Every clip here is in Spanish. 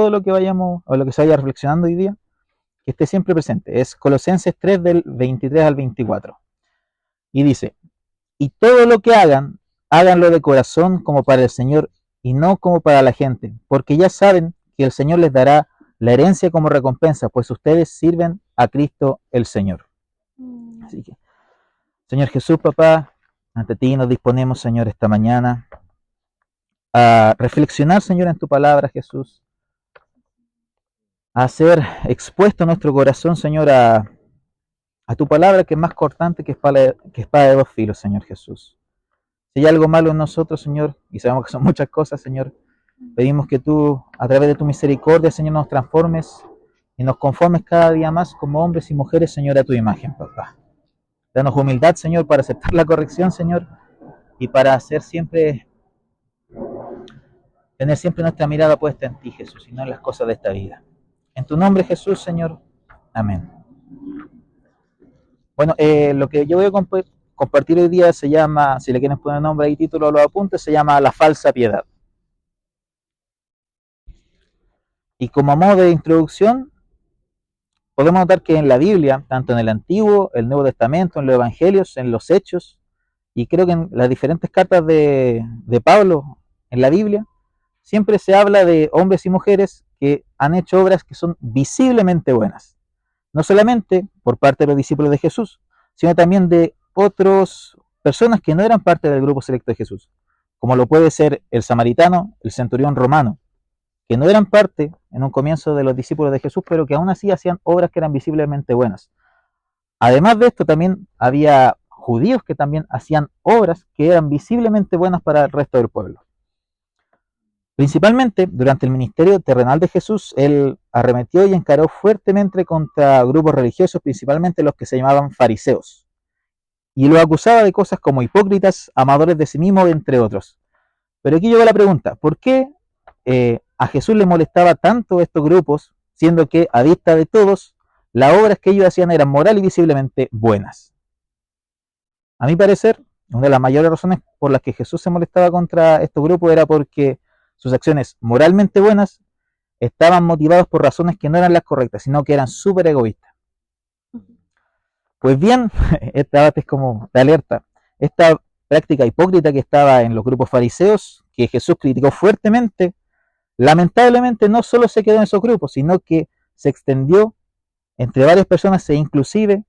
todo lo que vayamos, o lo que se vaya reflexionando hoy día, que esté siempre presente. Es Colosenses 3 del 23 al 24. Y dice, y todo lo que hagan, háganlo de corazón como para el Señor y no como para la gente, porque ya saben que el Señor les dará la herencia como recompensa, pues ustedes sirven a Cristo el Señor. Así que, Señor Jesús, papá, ante ti nos disponemos, Señor, esta mañana a reflexionar, Señor, en tu palabra, Jesús, a hacer expuesto nuestro corazón, Señor, a tu palabra que es más cortante que espada de dos filos, Señor Jesús. Si hay algo malo en nosotros, Señor, y sabemos que son muchas cosas, Señor, pedimos que tú, a través de tu misericordia, Señor, nos transformes y nos conformes cada día más como hombres y mujeres, Señor, a tu imagen, papá. Danos humildad, Señor, para aceptar la corrección, Señor, y para tener siempre nuestra mirada puesta en ti, Jesús, y no en las cosas de esta vida. En tu nombre, Jesús, Señor. Amén. Bueno, lo que yo voy a compartir hoy día se llama, si le quieren poner nombre y título a los apuntes, se llama La falsa piedad. Y como modo de introducción, podemos notar que en la Biblia, tanto en el Antiguo, el Nuevo Testamento, en los Evangelios, en los Hechos, y creo que en las diferentes cartas de Pablo en la Biblia, siempre se habla de hombres y mujeres que han hecho obras que son visiblemente buenas. No solamente por parte de los discípulos de Jesús, sino también de otras personas que no eran parte del grupo selecto de Jesús, como lo puede ser el samaritano, el centurión romano, que no eran parte en un comienzo de los discípulos de Jesús, pero que aún así hacían obras que eran visiblemente buenas. Además de esto, también había judíos que también hacían obras que eran visiblemente buenas para el resto del pueblo. Principalmente, durante el ministerio terrenal de Jesús, él arremetió y encaró fuertemente contra grupos religiosos, principalmente los que se llamaban fariseos, y los acusaba de cosas como hipócritas, amadores de sí mismos, entre otros. Pero aquí llegó la pregunta, ¿por qué a Jesús le molestaba tanto estos grupos, siendo que a vista de todos, las obras que ellos hacían eran moral y visiblemente buenas? A mi parecer, una de las mayores razones por las que Jesús se molestaba contra estos grupos era porque sus acciones moralmente buenas estaban motivadas por razones que no eran las correctas, sino que eran súper egoístas. Pues bien, esta es como de alerta. Esta práctica hipócrita que estaba en los grupos fariseos, que Jesús criticó fuertemente, lamentablemente no solo se quedó en esos grupos, sino que se extendió entre varias personas e inclusive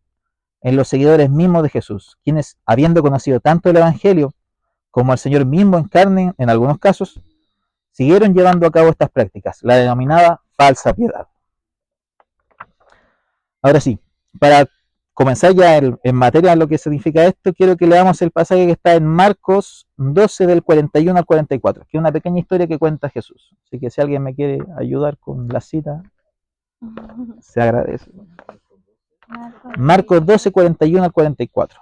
en los seguidores mismos de Jesús, quienes, habiendo conocido tanto el Evangelio como al Señor mismo en carne, en algunos casos, siguieron llevando a cabo estas prácticas, la denominada falsa piedad. Ahora sí, para comenzar ya en materia de lo que significa esto, quiero que leamos el pasaje que está en Marcos 12 del 41 al 44, que es una pequeña historia que cuenta Jesús. Así que si alguien me quiere ayudar con la cita, se agradece. Marcos 12, 41 al 44.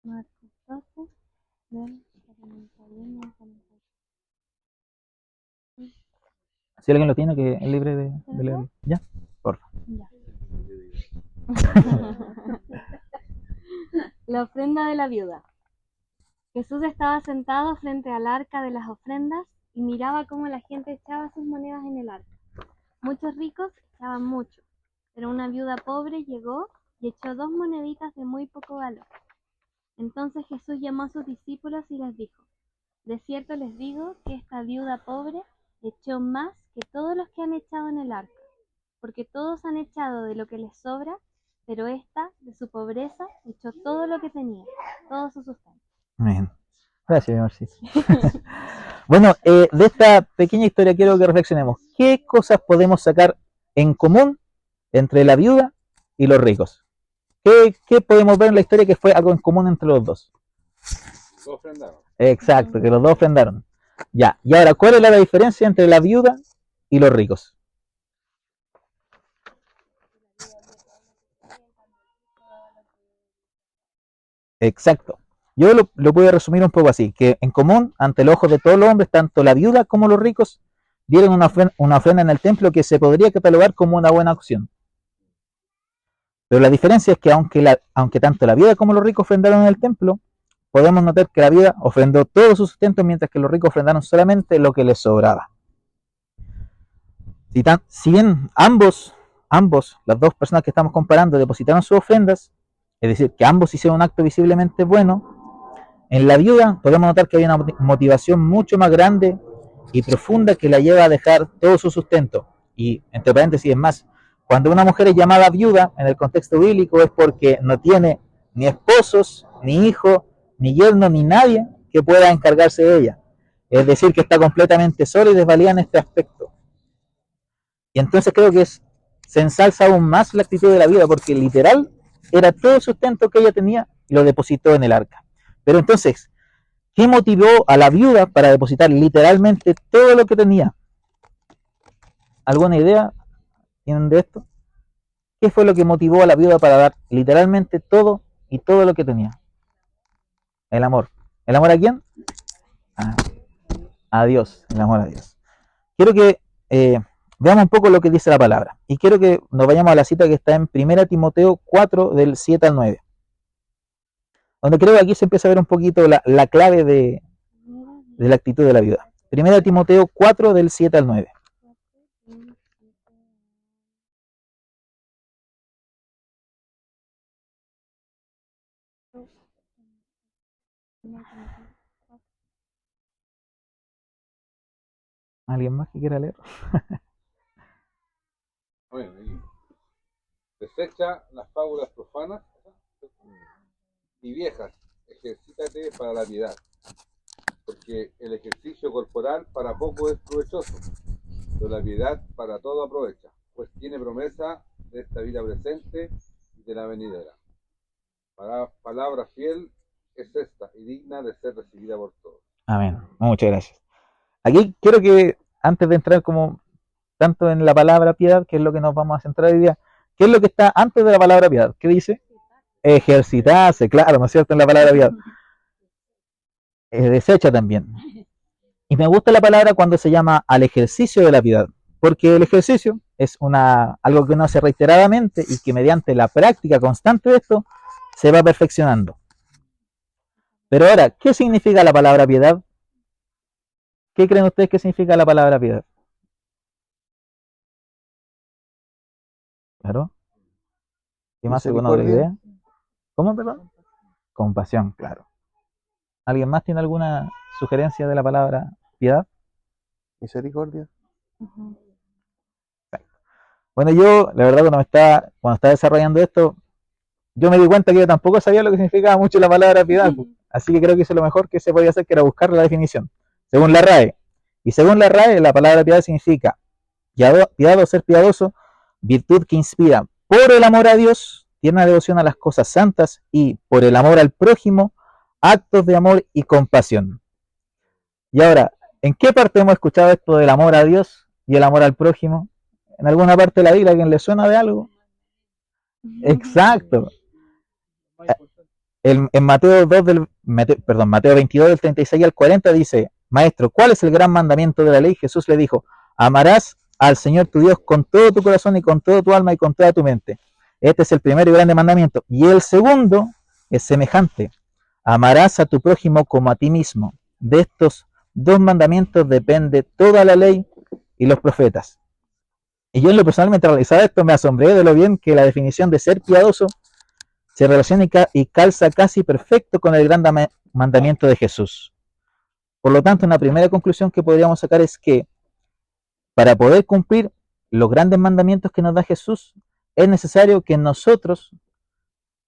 Marcos 12, del 41 al 44. Si alguien lo tiene, que es libre de leerlo. ¿Ya? Por favor. Ya. La ofrenda de la viuda. Jesús estaba sentado frente al arca de las ofrendas y miraba cómo la gente echaba sus monedas en el arca. Muchos ricos echaban mucho, pero una viuda pobre llegó y echó 2 moneditas de muy poco valor. Entonces Jesús llamó a sus discípulos y les dijo: de cierto les digo que esta viuda pobre echó más que todos los que han echado en el arca, porque todos han echado de lo que les sobra, pero esta, de su pobreza, echó todo lo que tenía, todo su sustento. Amén. Gracias, Marcis. Bueno, de esta pequeña historia quiero que reflexionemos. ¿Qué cosas podemos sacar en común entre la viuda y los ricos? ¿Qué podemos ver en la historia que fue algo en común entre los dos? Los ofrendaron. Exacto, que los dos ofrendaron. Ya, y ahora, ¿cuál es la diferencia entre la viuda y los ricos? Exacto. Yo lo puedo resumir un poco así, que en común, ante los ojos de todos los hombres, tanto la viuda como los ricos dieron una ofrenda en el templo que se podría catalogar como una buena opción. Pero la diferencia es que aunque tanto la viuda como los ricos ofrendaron en el templo, podemos notar que la viuda ofrendó todo su sustento, mientras que los ricos ofrendaron solamente lo que les sobraba. Si bien ambos, las dos personas que estamos comparando, depositaron sus ofrendas, es decir, que ambos hicieron un acto visiblemente bueno, en la viuda podemos notar que hay una motivación mucho más grande y profunda que la lleva a dejar todo su sustento. Y, entre paréntesis, es más, cuando una mujer es llamada viuda en el contexto bíblico es porque no tiene ni esposos, ni hijos, ni yerno, ni nadie que pueda encargarse de ella. Es decir, que está completamente sola y desvalida en este aspecto. Y entonces creo que se ensalza aún más la actitud de la viuda, porque literal era todo el sustento que ella tenía y lo depositó en el arca. Pero entonces, ¿qué motivó a la viuda para depositar literalmente todo lo que tenía? ¿Alguna idea tienen de esto? ¿Qué fue lo que motivó a la viuda para dar literalmente todo y todo lo que tenía? El amor. ¿El amor a quién? A Dios. El amor a Dios. Quiero que veamos un poco lo que dice la palabra. Y quiero que nos vayamos a la cita que está en 1 Timoteo 4, del 7 al 9. Donde creo que aquí se empieza a ver un poquito la clave de la actitud de la viuda. 1 Timoteo 4, del 7 al 9. ¿Alguien más que quiera leer? Bueno, desecha las fábulas profanas y viejas, ejercítate para la piedad, porque el ejercicio corporal para poco es provechoso, pero la piedad para todo aprovecha, pues tiene promesa de esta vida presente y de la venidera. Palabra fiel es esta y digna de ser recibida por todos. Amén. Muchas gracias. Aquí quiero que, antes de entrar como tanto en la palabra piedad, que es lo que nos vamos a centrar hoy día, ¿qué es lo que está antes de la palabra piedad? ¿Qué dice? Ejercitarse, claro, ¿no es cierto? En la palabra piedad. Desecha también. Y me gusta la palabra cuando se llama al ejercicio de la piedad, porque el ejercicio es algo que uno hace reiteradamente y que mediante la práctica constante de esto se va perfeccionando. Pero ahora, ¿qué significa la palabra piedad? ¿Qué creen ustedes que significa la palabra piedad? Claro. ¿Qué más? ¿Alguna otra idea? ¿Cómo, perdón? Compasión, claro. ¿Alguien más tiene alguna sugerencia de la palabra piedad? Misericordia. Bueno, yo, la verdad, cuando estaba desarrollando esto, yo me di cuenta que yo tampoco sabía lo que significaba mucho la palabra piedad. Así que creo que hice lo mejor que se podía hacer, que era buscar la definición. Según la RAE. Y según la RAE, la palabra piedad significa piedad o ser piadoso, virtud que inspira por el amor a Dios, tierna devoción a las cosas santas, y por el amor al prójimo, actos de amor y compasión. Y ahora, ¿en qué parte hemos escuchado esto del amor a Dios y el amor al prójimo? ¿En alguna parte de la Biblia? ¿A quien le suena de algo? Exacto. En Mateo 22, del 36 al 40 dice: Maestro, ¿cuál es el gran mandamiento de la ley? Jesús le dijo: amarás al Señor tu Dios con todo tu corazón y con toda tu alma y con toda tu mente. Este es el primero y grande mandamiento. Y el segundo es semejante: amarás a tu prójimo como a ti mismo. De estos dos mandamientos depende toda la ley y los profetas. Y yo en lo personal, mientras realizaba esto, me asombré de lo bien que la definición de ser piadoso se relaciona y calza casi perfecto con el gran mandamiento de Jesús. Por lo tanto, una primera conclusión que podríamos sacar es que para poder cumplir los grandes mandamientos que nos da Jesús, es necesario que en nosotros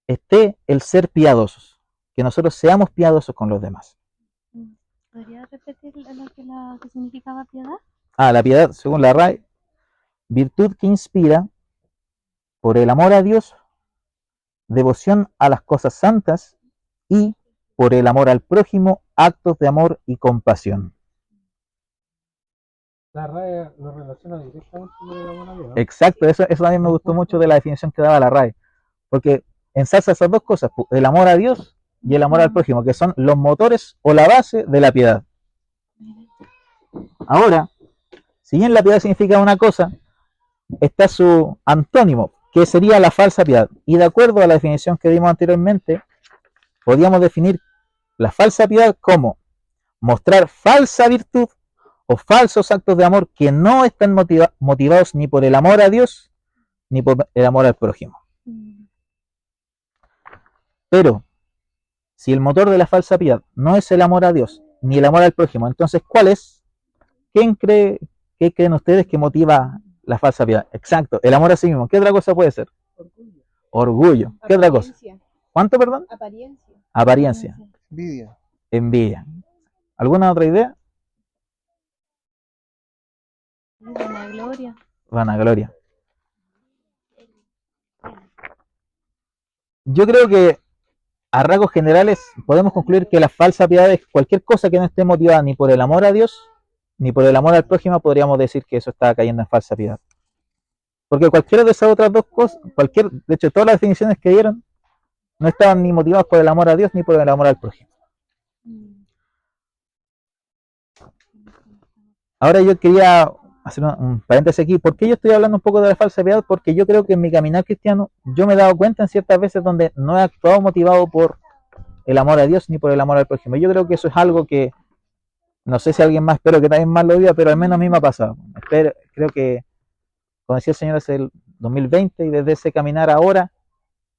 esté el ser piadosos, que nosotros seamos piadosos con los demás. ¿Podría repetir lo que significaba piedad? La piedad, según la RAE, virtud que inspira por el amor a Dios, devoción a las cosas santas y por el amor al prójimo, actos de amor y compasión. La RAE lo relaciona directamente con el amor a Dios, ¿no? Exacto, eso también me gustó mucho de la definición que daba la RAE, porque ensalza esas dos cosas, el amor a Dios y el amor al prójimo, que son los motores o la base de la piedad. Ahora, si bien la piedad significa una cosa, está su antónimo, que sería la falsa piedad. Y de acuerdo a la definición que dimos anteriormente, podríamos definir la falsa piedad como mostrar falsa virtud o falsos actos de amor que no están motivados ni por el amor a Dios ni por el amor al prójimo. Pero si el motor de la falsa piedad no es el amor a Dios ni el amor al prójimo, entonces ¿cuál es? ¿Qué creen ustedes que motiva la falsa piedad? Exacto, el amor a sí mismo. ¿Qué otra cosa puede ser? Orgullo. Orgullo. ¿Qué otra cosa? Apariencia. ¿Cuánto, perdón? Apariencia. Apariencia. Envidia. Envidia. ¿Alguna otra idea? Vanagloria. Vanagloria. Yo creo que a rasgos generales podemos concluir que la falsa piedad es cualquier cosa que no esté motivada ni por el amor a Dios ni por el amor al prójimo. Podríamos decir que eso está cayendo en falsa piedad. Porque cualquiera de esas otras dos cosas, de hecho todas las definiciones que dieron, no estaban ni motivadas por el amor a Dios ni por el amor al prójimo. Ahora yo quería hacer un paréntesis aquí. ¿Por qué yo estoy hablando un poco de la falsa piedad? Porque yo creo que en mi caminar cristiano yo me he dado cuenta en ciertas veces donde no he actuado motivado por el amor a Dios ni por el amor al prójimo. Yo creo que eso es algo que no sé si alguien más, espero que también más lo viva, pero al menos a mí me ha pasado. Creo que conocí al Señor hace el 2020 y desde ese caminar ahora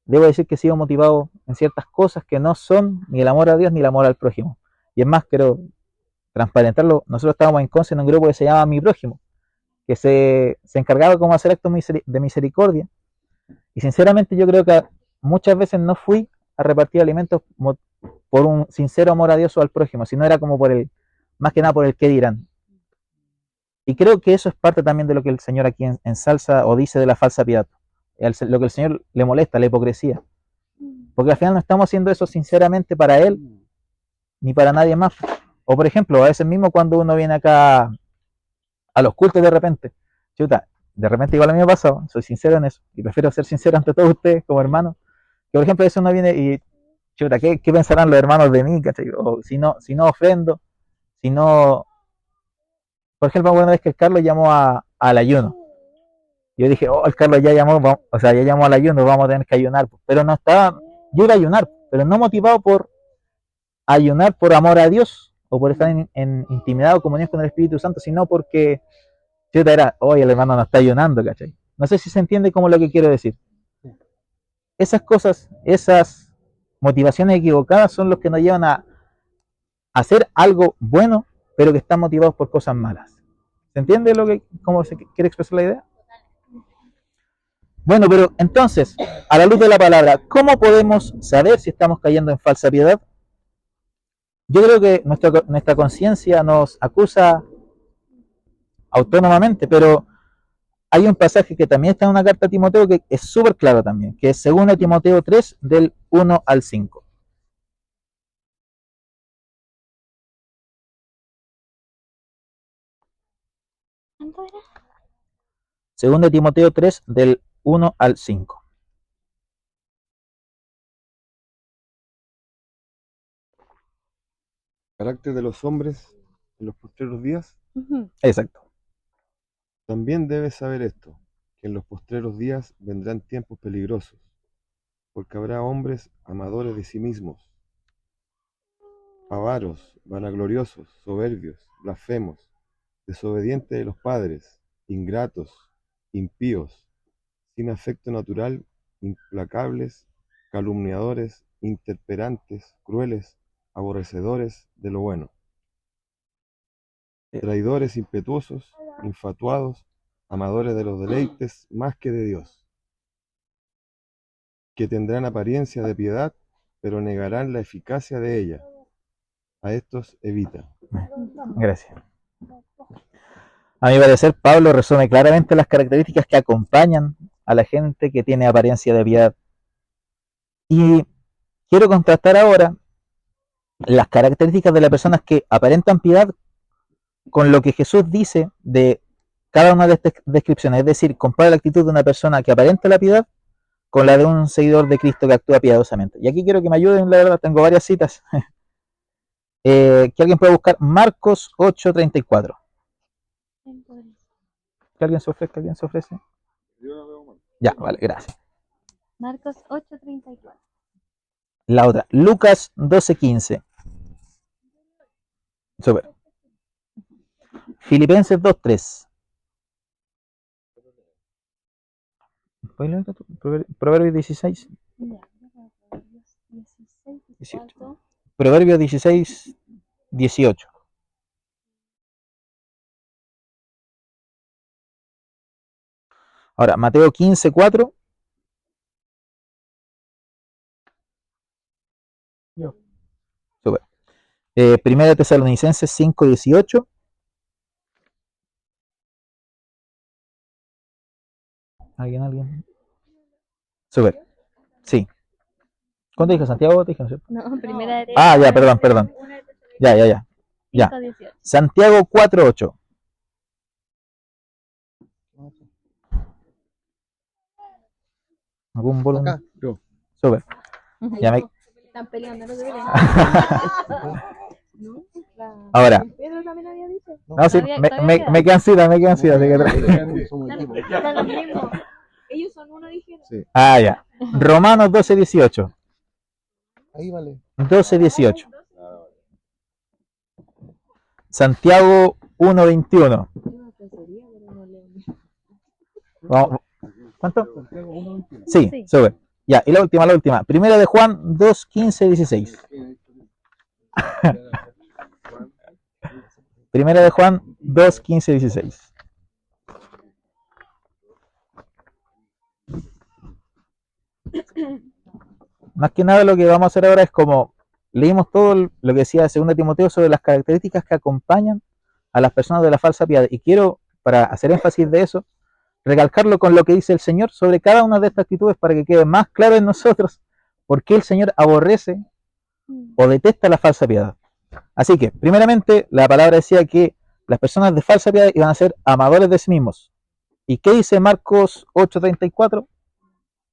debo decir que he sido motivado en ciertas cosas que no son ni el amor a Dios ni el amor al prójimo. Y es más, quiero transparentarlo. Nosotros estábamos en Conce en un grupo que se llama Mi Prójimo, que se encargaba como hacer actos de misericordia. Y sinceramente yo creo que muchas veces no fui a repartir alimentos por un sincero amor a Dios o al prójimo, sino era como más que nada por el qué dirán. Y creo que eso es parte también de lo que el Señor aquí ensalza o dice de la falsa piedad. Lo que el Señor le molesta, la hipocresía. Porque al final no estamos haciendo eso sinceramente para Él, ni para nadie más. O por ejemplo, a veces mismo cuando uno viene acá a los cultos de repente, de repente igual a mí me ha pasado, soy sincero en eso, y prefiero ser sincero ante todos ustedes como hermanos, que por ejemplo a veces uno viene y, ¿qué pensarán los hermanos de mí? ¿Cachai? O si no ofrendo, si no... Por ejemplo, una vez que el Carlos llamó al ayuno, yo dije, el Carlos ya llamó al ayuno, vamos a tener que ayunar, pero no estaba, yo iba a ayunar, pero no motivado por ayunar por amor a Dios, o por estar en intimidad o comunión con el Espíritu Santo, sino porque el hermano no está ayunando, ¿cachai? No sé si se entiende como lo que quiero decir. Esas cosas, esas motivaciones equivocadas son los que nos llevan a hacer algo bueno, pero que están motivados por cosas malas. ¿Se entiende cómo se quiere expresar la idea? Bueno, pero entonces, a la luz de la palabra, ¿cómo podemos saber si estamos cayendo en falsa piedad? Yo creo que nuestra conciencia nos acusa autónomamente, pero hay un pasaje que también está en una carta a Timoteo que es súper claro también, que es 2 Timoteo 3, del 1 al 5. ¿Cuánto era? 2 Timoteo 3, del 1 al 5. Carácter de los hombres en los postreros días. Exacto. También debes saber esto, que en los postreros días vendrán tiempos peligrosos, porque habrá hombres amadores de sí mismos, avaros, vanagloriosos, soberbios, blasfemos, desobedientes de los padres, ingratos, impíos, sin afecto natural, implacables, calumniadores, intemperantes, crueles, aborrecedores de lo bueno, traidores impetuosos, infatuados, amadores de los deleites más que de Dios, que tendrán apariencia de piedad, pero negarán la eficacia de ella. A estos evita. Gracias. A mi parecer, Pablo resume claramente las características que acompañan a la gente que tiene apariencia de piedad. Y quiero contrastar ahora las características de las personas que aparentan piedad con lo que Jesús dice de cada una de estas descripciones. Es decir, compara la actitud de una persona que aparenta la piedad con la de un seguidor de Cristo que actúa piadosamente. Y aquí quiero que me ayuden, la verdad, tengo varias citas. Que alguien pueda buscar Marcos 8:34. ¿Que alguien se ofrezca? ¿Alguien se ofrece? Ya, vale, gracias. Marcos 8:34. La otra, Lucas 12:15. Súper. Filipenses 2:3. Proverbios 16. Ya, Proverbios 16, 18. Proverbios 16, 18. Ahora, Mateo 15, 4. Yo. Súper. Primera de Tesalonicenses 5, 18. ¿Alguien? Súper. Sí. ¿Cuánto dijo Santiago? ¿Te dije, no es cierto? No, primera de Ah, ya, perdón. Ya. 5:18. Santiago 4, 8. ¿Algún volumen? Acá, yo. Súper. Ya me... Están peleando, no se peleen. Ahora. Pedro también había dicho. No, sí, me quedan citas, así que Somos equipo. Son los mismos. Ellos son uno, dijeron. Sí. Ah, ya. Romanos 12, 18. Ahí vale. 12, 18. Santiago 1, 21. Vamos. ¿Cuánto? Sí, Sí. sube. Ya, y la última. Primera de Juan 2, 15, 16. Primera de Juan 2, 15, 16. Más que nada lo que vamos a hacer ahora es como leímos todo lo que decía 2 Timoteo sobre las características que acompañan a las personas de la falsa piedad. Y quiero, para hacer énfasis de eso, recalcarlo con lo que dice el Señor sobre cada una de estas actitudes para que quede más claro en nosotros por qué el Señor aborrece o detesta la falsa piedad. Así que, primeramente, la palabra decía que las personas de falsa piedad iban a ser amadores de sí mismos. ¿Y qué dice Marcos 8:34?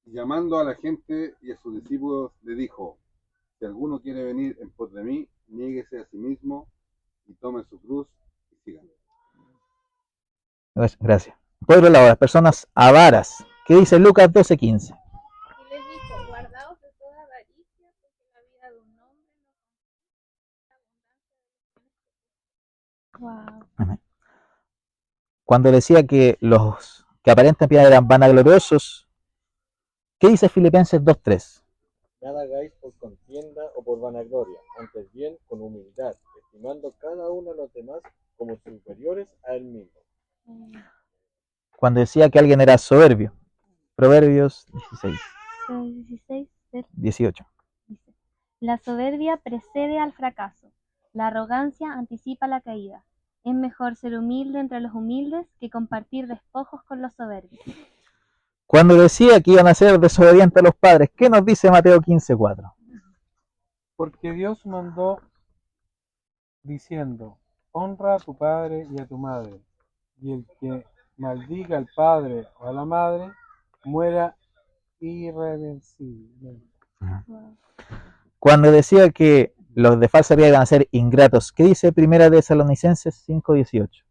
Llamando a la gente y a sus discípulos, le dijo: si alguno quiere venir en pos de mí, niéguese a sí mismo y tome su cruz y síganme. Gracias. Por otro lado, las personas avaras. ¿Qué dice Lucas 12:15? Y les dijo: guardaos de toda avaricia, porque la vida de un hombre no consiste en la abundancia de los bienes. Cuando decía que los que aparentan piedad eran vanagloriosos, ¿qué dice Filipenses 2:3? Nada hagáis por contienda o por vanagloria, antes bien con humildad, estimando cada uno a los demás como superiores a él mismo. Cuando decía que alguien era soberbio, Proverbios 16, 16, 18. dice: la soberbia precede al fracaso, la arrogancia anticipa la caída. Es mejor ser humilde entre los humildes que compartir despojos con los soberbios. Cuando decía que iban a ser desobedientes a los padres, ¿qué nos dice Mateo 15:4? Porque Dios mandó diciendo: honra a tu padre y a tu madre, y el que maldiga al padre o a la madre muera irreversiblemente. Cuando decía que los de falsa piedad iban a ser ingratos, ¿qué dice Primera de Tesalonicenses 5:18?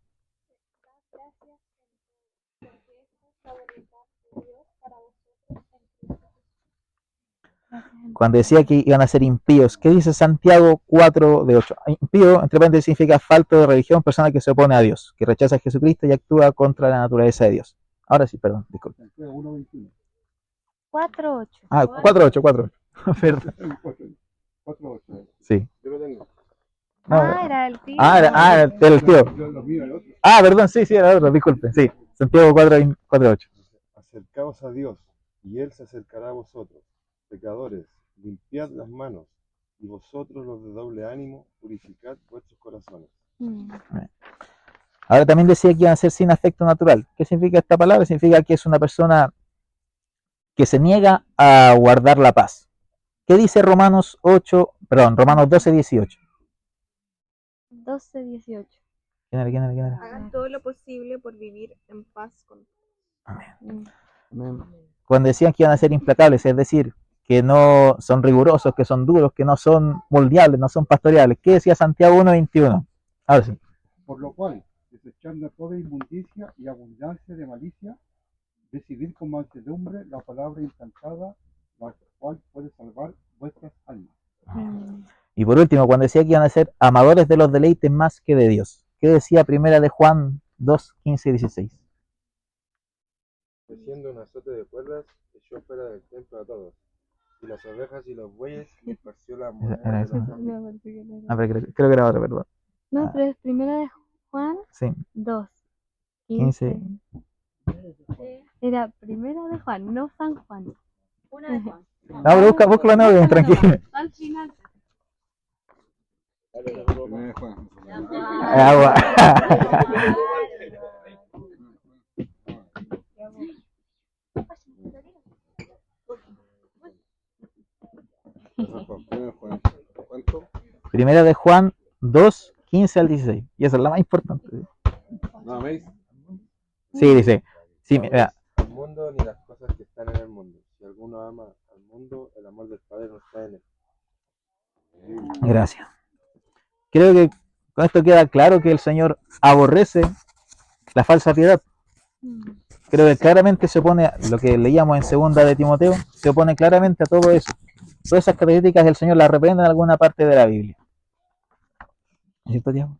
Cuando decía que iban a ser impíos, ¿qué dice Santiago 4:8? Impío, entre paréntesis, significa falto de religión, persona que se opone a Dios, que rechaza a Jesucristo y actúa contra la naturaleza de Dios. Ahora sí, perdón, disculpe. 4:8. Ah, 4:8. Perdón. 4:8. Sí. Yo lo tengo. No, Era el tío. era el tío. Perdón, sí, era otro, disculpe. Sí, Santiago 4:8. Acercaos a Dios, y Él se acercará a vosotros. Pecadores, limpiad las manos, y vosotros los de doble ánimo, purificad vuestros corazones. Ahora también decía que iban a ser sin afecto natural. ¿Qué significa esta palabra? Significa que es una persona que se niega a guardar la paz. ¿Qué dice Romanos 12:18? 12:18. ¿Quién era? Hagan todo lo posible por vivir en paz con Amén. Cuando decían que iban a ser implacables, es decir, que no son rigurosos, que son duros, que no son moldeables, no son pastoreables. ¿Qué decía Santiago 1:21? Ahora sí. Por lo cual, desechando toda inmundicia y abundancia de malicia, recibid con mansedumbre la palabra implantada, la cual puede salvar vuestras almas. Y por último, cuando decía que iban a ser amadores de los deleites más que de Dios. ¿Qué decía primera de Juan 2, 15 y 16? Haciendo un azote de cuerdas, echó fuera del templo a todos, y las ovejas y los bueyes, y esparció la moneda Era de eso. los No, hombres. porque no era. Ah, pero creo que era otra, perdón. No, pero es primera de Juan Sí, 2, 15. 15. Era primera de Juan, no San Juan. Una de Juan. No, pero búscalo en orden, tranquilo. Al final. Primera de Juan. Agua. Primera de Juan. ¿Cuánto? Primera de Juan 2, 15 al 16. Y esa es la más importante. No, ¿me dice? Sí, dice. Sí, No mira, améis al mundo ni las cosas que están en el mundo. Si alguno ama al mundo, el amor del Padre no está en él. gracias. Creo que con esto queda claro que el Señor aborrece la falsa piedad. Creo que claramente se opone a lo que leíamos en segunda de Timoteo, se opone claramente a todo eso. Todas esas características del Señor las reprende en alguna parte de la Biblia. ¿No es cierto, Tiago?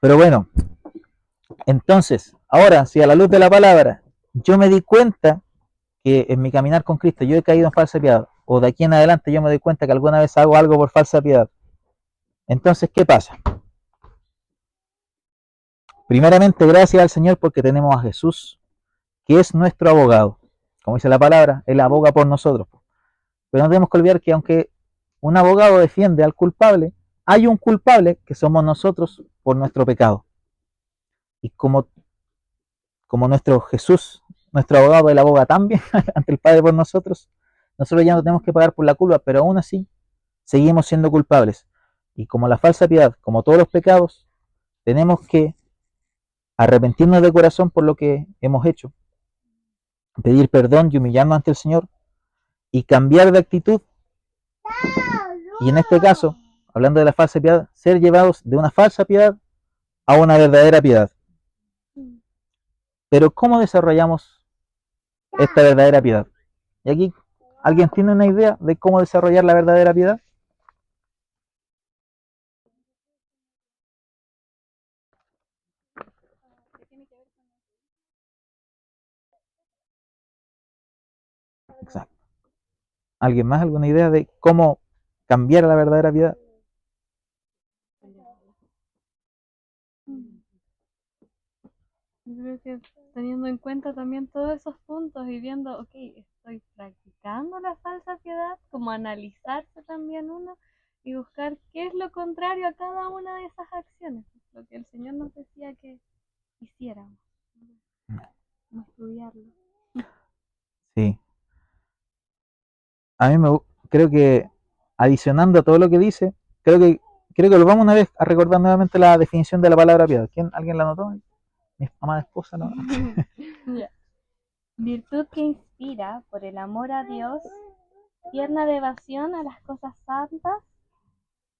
Pero bueno, entonces, ahora, si a la luz de la palabra yo me di cuenta que en mi caminar con Cristo yo he caído en falsa piedad, o de aquí en adelante yo me doy cuenta que alguna vez hago algo por falsa piedad, entonces, ¿qué pasa? Primeramente, gracias al Señor porque tenemos a Jesús, que es nuestro abogado. Como dice la palabra, Él aboga por nosotros. Pero no tenemos que olvidar que aunque un abogado defiende al culpable, hay un culpable que somos nosotros por nuestro pecado. Y como nuestro Jesús, nuestro abogado, Él aboga también ante el Padre por nosotros, nosotros ya no tenemos que pagar por la culpa, pero aún así seguimos siendo culpables. Y como la falsa piedad, como todos los pecados, tenemos que arrepentirnos de corazón por lo que hemos hecho, pedir perdón y humillarnos ante el Señor y cambiar de actitud. Y en este caso, hablando de la falsa piedad, ser llevados de una falsa piedad a una verdadera piedad. Pero ¿cómo desarrollamos esta verdadera piedad? Y aquí, ¿alguien tiene una idea de cómo desarrollar la verdadera piedad? Exacto. ¿Alguien más? ¿Alguna idea de cómo cambiar la verdadera piedad? Yo creo que teniendo en cuenta también todos esos puntos y viendo, ok, estoy practicando la falsa piedad, como analizarse también uno y buscar qué es lo contrario a cada una de esas acciones, lo que el Señor nos decía que hiciéramos, no estudiarlo. Sí. A mí creo que adicionando a todo lo que dice, creo que lo vamos una vez a recordar nuevamente la definición de la palabra piedad. ¿Alguien la anotó? Mi amada esposa, ¿no? Ya. Virtud que inspira por el amor a Dios, tierna devoción a las cosas santas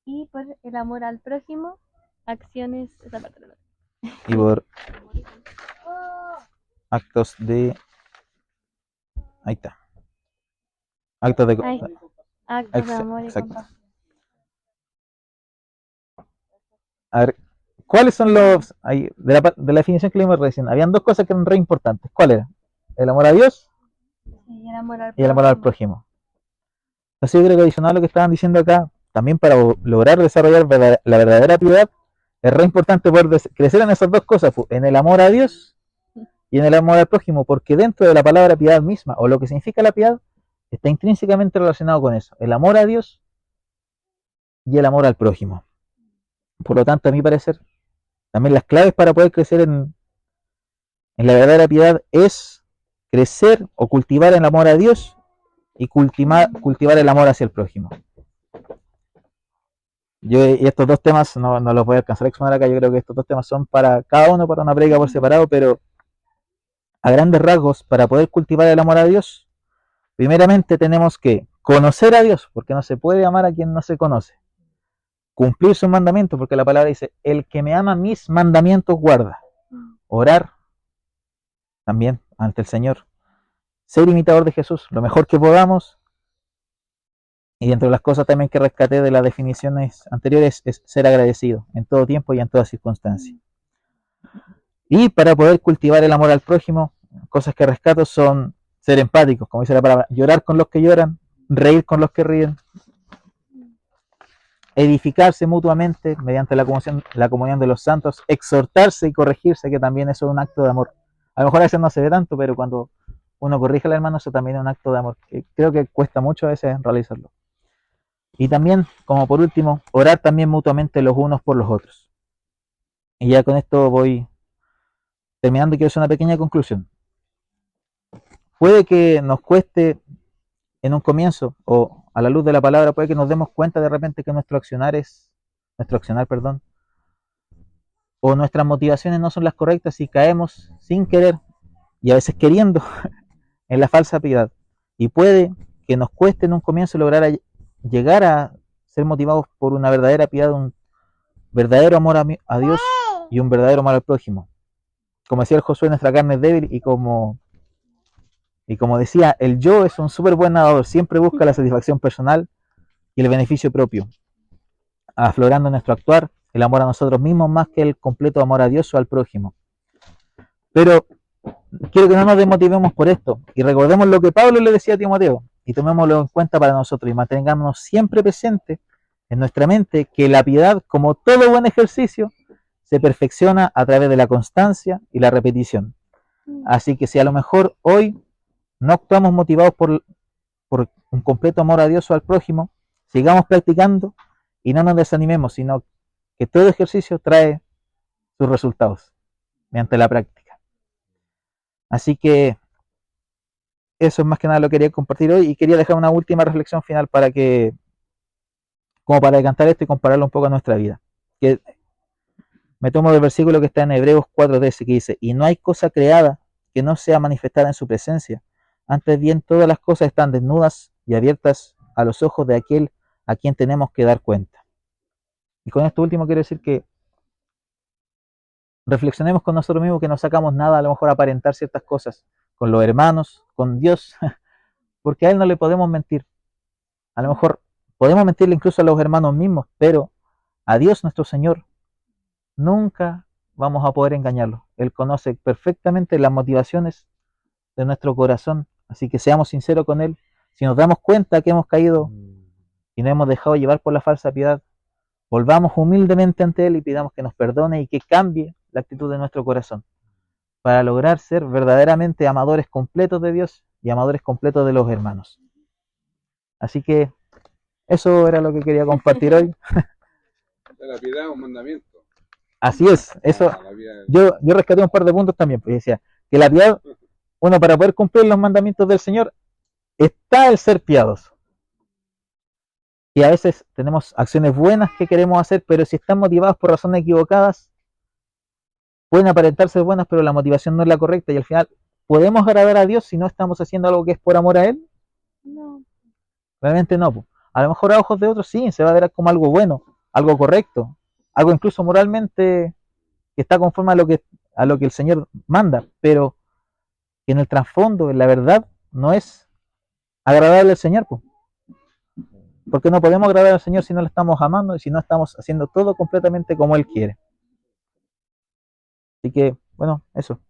y por el amor al prójimo, acciones, esa parte no. Y por actos de... Ahí está. Actos de... Ahí, actos de amor y Exacto. compasión. A ver, ¿cuáles son los... Ahí, de la definición que leímos recién, habían dos cosas que eran re importantes. ¿Cuál era? El amor a Dios Y el amor al y el amor al prójimo. Entonces yo creo que adicional a lo que estaban diciendo acá, también para lograr desarrollar la verdadera piedad, es re importante poder crecer en esas dos cosas, en el amor a Dios y en el amor al prójimo, porque dentro de la palabra piedad misma, o lo que significa la piedad, está intrínsecamente relacionado con eso, el amor a Dios y el amor al prójimo. Por lo tanto, a mi parecer, también las claves para poder crecer en la verdadera piedad es crecer o cultivar el amor a Dios y cultivar el amor hacia el prójimo. Y estos dos temas no los voy a alcanzar a exponer acá. Yo creo que estos dos temas son para cada uno, para una prédica por separado, pero a grandes rasgos, para poder cultivar el amor a Dios, primeramente tenemos que conocer a Dios, porque no se puede amar a quien no se conoce. Cumplir sus mandamientos, porque la palabra dice, el que me ama mis mandamientos guarda. Orar también ante el Señor. ser imitador de Jesús lo mejor que podamos. Y dentro de las cosas también que rescaté de las definiciones anteriores es ser agradecido en todo tiempo y en toda circunstancia. Y para poder cultivar el amor al prójimo, cosas que rescato son ser empáticos, como dice la palabra, llorar con los que lloran, reír con los que ríen, edificarse mutuamente mediante la comunión de los santos, exhortarse y corregirse, que también eso es un acto de amor. A lo mejor a veces no se ve tanto, pero cuando uno corrige al hermano, eso también es un acto de amor, que creo que cuesta mucho a veces realizarlo. Y también, como por último, orar también mutuamente los unos por los otros. Y ya con esto voy terminando, quiero hacer una pequeña conclusión. Puede que nos cueste en un comienzo, o a la luz de la palabra, puede que nos demos cuenta de repente que nuestro accionar, o nuestras motivaciones no son las correctas y caemos sin querer, y a veces queriendo, en la falsa piedad. Y puede que nos cueste en un comienzo lograr llegar a ser motivados por una verdadera piedad, un verdadero amor a Dios y un verdadero amor al prójimo. Como decía el Josué, nuestra carne es débil y como decía, el yo es un súper buen nadador, siempre busca la satisfacción personal y el beneficio propio, aflorando en nuestro actuar el amor a nosotros mismos más que el completo amor a Dios o al prójimo. Pero quiero que no nos desmotivemos por esto y recordemos lo que Pablo le decía a Timoteo y tomémoslo en cuenta para nosotros y mantengámonos siempre presente en nuestra mente que la piedad, como todo buen ejercicio, se perfecciona a través de la constancia y la repetición. Así que si a lo mejor hoy no actuamos motivados por un completo amor a Dios o al prójimo, sigamos practicando y no nos desanimemos, sino que todo ejercicio trae sus resultados mediante la práctica. Así que eso es más que nada lo que quería compartir hoy y quería dejar una última reflexión final como para decantar esto y compararlo un poco a nuestra vida. Que me tomo del versículo que está en Hebreos 4:13 que dice, y no hay cosa creada que no sea manifestada en su presencia. Antes bien, todas las cosas están desnudas y abiertas a los ojos de aquel a quien tenemos que dar cuenta. Y con esto último quiero decir que reflexionemos con nosotros mismos, que no sacamos nada a lo mejor aparentar ciertas cosas con los hermanos, con Dios, porque a Él no le podemos mentir. A lo mejor podemos mentirle incluso a los hermanos mismos, pero a Dios nuestro Señor nunca vamos a poder engañarlo. Él conoce perfectamente las motivaciones de nuestro corazón, así que seamos sinceros con Él. Si nos damos cuenta que hemos caído y nos hemos dejado llevar por la falsa piedad, volvamos humildemente ante Él y pidamos que nos perdone y que cambie la actitud de nuestro corazón para lograr ser verdaderamente amadores completos de Dios y amadores completos de los hermanos. Así que eso era lo que quería compartir hoy. La piedad es un mandamiento. Así es, eso. Yo rescaté un par de puntos también, porque decía que la piedad, uno para poder cumplir los mandamientos del Señor, está el ser piadoso. Y a veces tenemos acciones buenas que queremos hacer, pero si están motivadas por razones equivocadas, pueden aparentar ser buenas, pero la motivación no es la correcta y al final, ¿podemos agradar a Dios si no estamos haciendo algo que es por amor a Él? No. Realmente no. A lo mejor a ojos de otros sí, se va a ver como algo bueno, algo correcto, algo incluso moralmente que está conforme a lo que el Señor manda, pero que en el trasfondo, en la verdad, no es agradable al Señor, pues. Porque no podemos agradar al Señor si no lo estamos amando y si no estamos haciendo todo completamente como Él quiere. Así que, bueno, eso.